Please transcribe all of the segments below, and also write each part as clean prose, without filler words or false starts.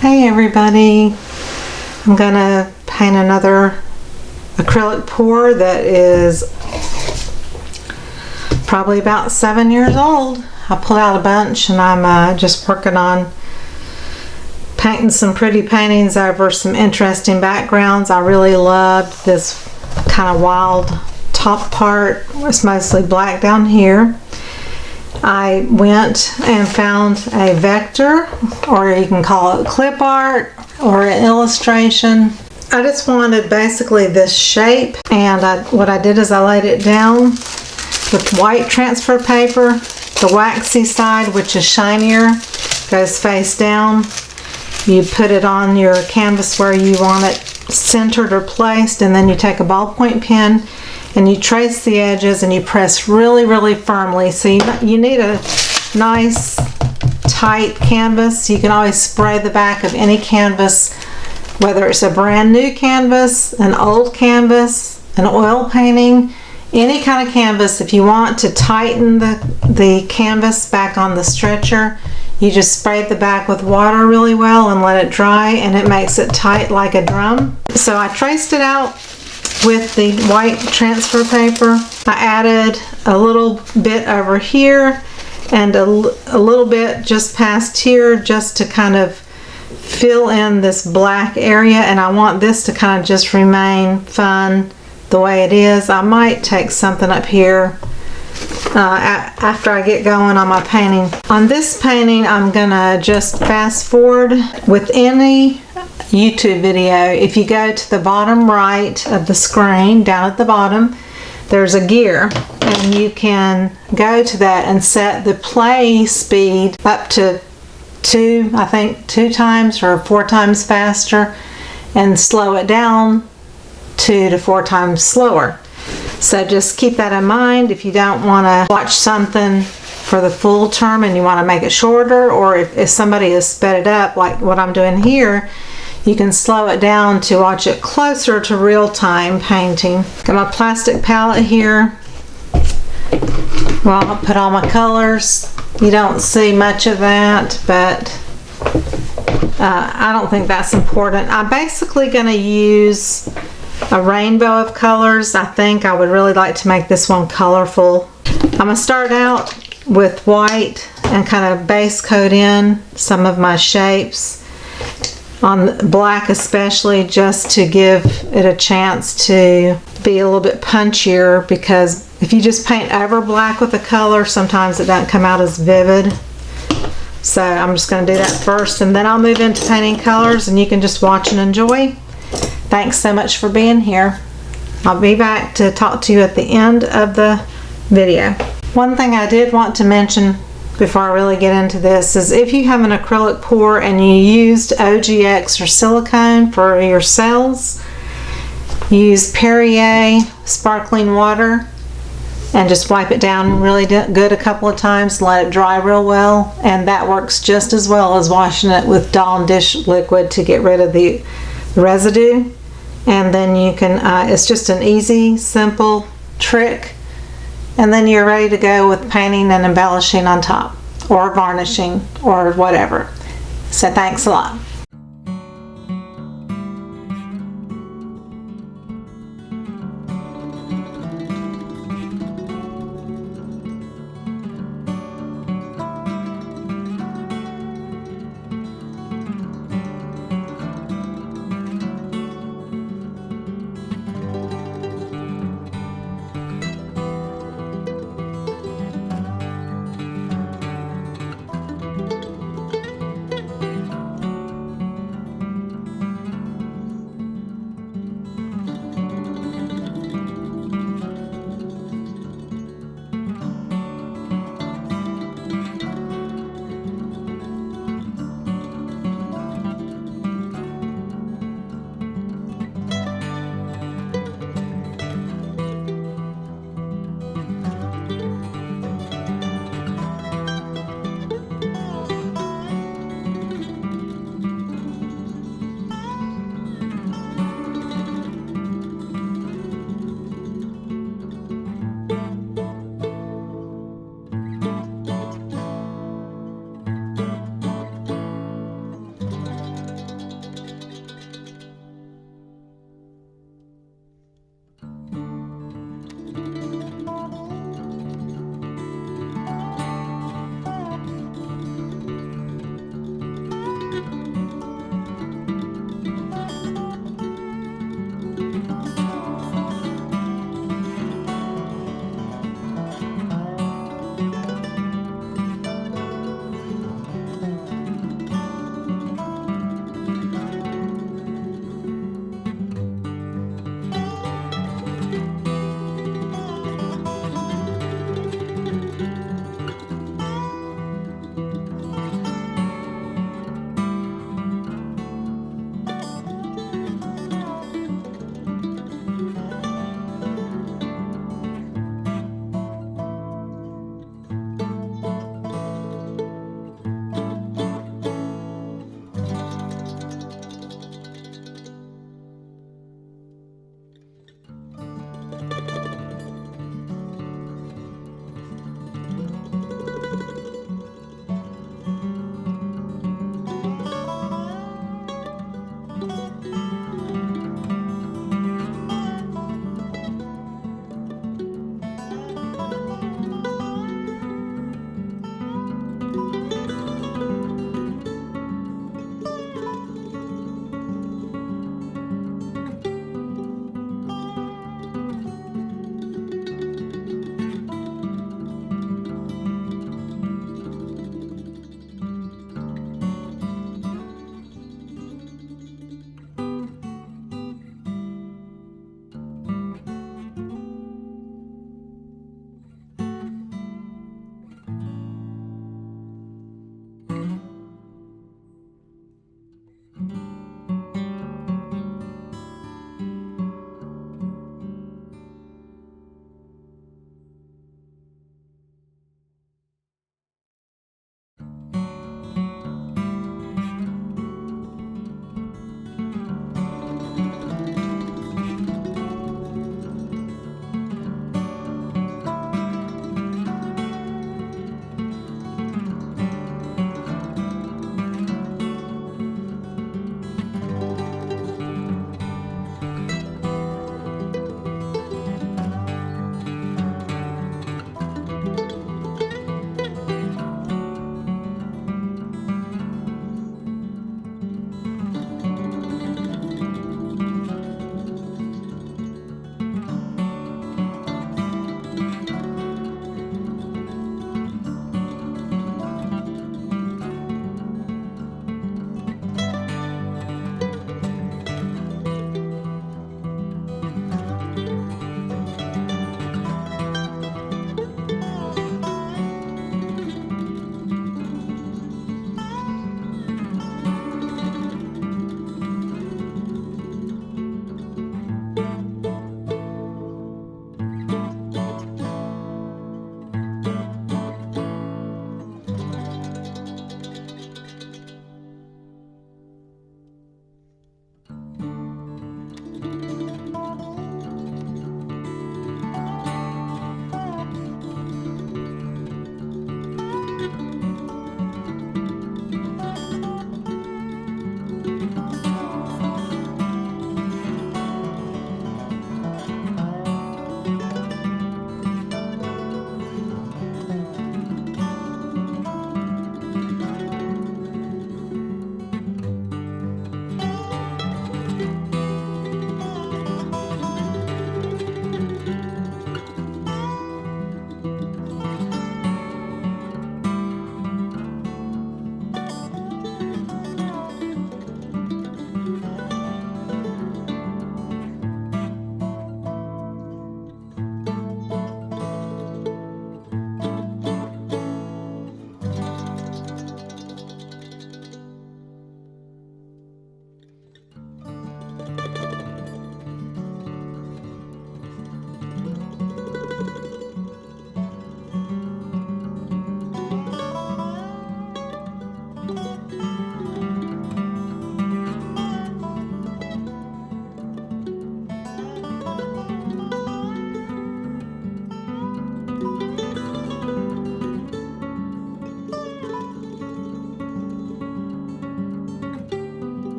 Hey everybody, I'm gonna paint another acrylic pour that is probably about 7 years old. I pulled out a bunch and I'm just working on painting some pretty paintings over some interesting backgrounds. I really loved this kind of wild top part. It's mostly black down here. I went and found a vector, or you can call it clip art or an illustration. I just wanted basically this shape, and what I did is I laid it down with white transfer paper. The waxy side, which is shinier, goes face down. You put it on your canvas where you want it centered or placed, and then you take a ballpoint pen and you trace the edges and you press really firmly. So you need a nice tight canvas. You can always spray the back of any canvas, whether it's a brand new canvas, an old canvas, an oil painting, any kind of canvas. If you want to tighten the canvas back on the stretcher, you just spray the back with water really well and let it dry, and it makes it tight like a drum. So I traced it out with the white transfer paper. I added a little bit over here and a little bit just past here, just to kind of fill in this black area, and I want this to kind of just remain fun the way it is. I might take something up here after I get going on my painting. On this painting, I'm gonna just fast forward. With any YouTube video, if you go to the bottom right of the screen, down at the bottom, there's a gear, and you can go to that and set the play speed up to two times or 4 times faster, and slow it down 2 to 4 times slower. So just keep that in mind if you don't want to watch something for the full term and you want to make it shorter, or if somebody has sped it up like what I'm doing here, you can slow it down to watch it closer to real-time painting. Got my plastic palette here. Well, I'll put all my colors. You don't see much of that, but I don't think that's important. I'm basically going to use a rainbow of colors. I think I would really like to make this one colorful. I'm going to start out with white and kind of base coat in some of my shapes on black, especially just to give it a chance to be a little bit punchier, because if you just paint over black with a color, sometimes it doesn't come out as vivid. So I'm just going to do that first, and then I'll move into painting colors, and you can just watch and enjoy. Thanks so much for being here. I'll be back to talk to you at the end of the video. One thing I did want to mention before I really get into this is, if you have an acrylic pour and you used OGX or silicone for your cells, use Perrier sparkling water and just wipe it down really good a couple of times and let it dry real well, and that works just as well as washing it with Dawn dish liquid to get rid of the residue. And then you can it's just an easy, simple trick, and then you're ready to go with painting and embellishing on top, or varnishing, or whatever. So thanks a lot.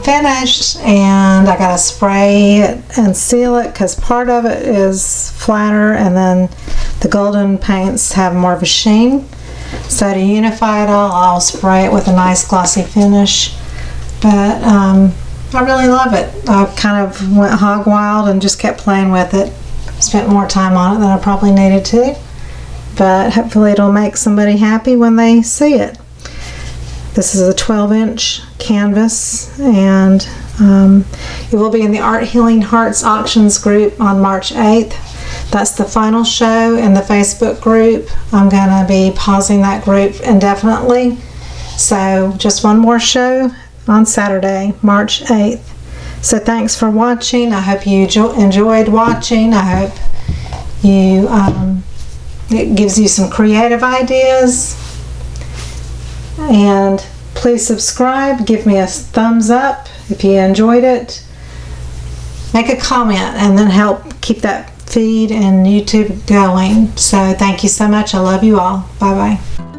finished, and I gotta spray it and seal it because part of it is flatter and then the golden paints have more of a sheen. So to unify it all, I'll spray it with a nice glossy finish. But I really love it. I kind of went hog wild and just kept playing with it. Spent more time on it than I probably needed to. But hopefully it'll make somebody happy when they see it. This is a 12-inch canvas, and it will be in the Art Healing Hearts auctions group on March 8th. That's the final show in the Facebook group. I'm going to be pausing that group indefinitely. So just one more show on Saturday, March 8th. So thanks for watching. I hope you enjoyed watching. I hope you it gives you some creative ideas. And please subscribe. Give me a thumbs up if you enjoyed it. Make a comment and then help keep that feed and YouTube going. So thank you so much. I love you all. Bye bye.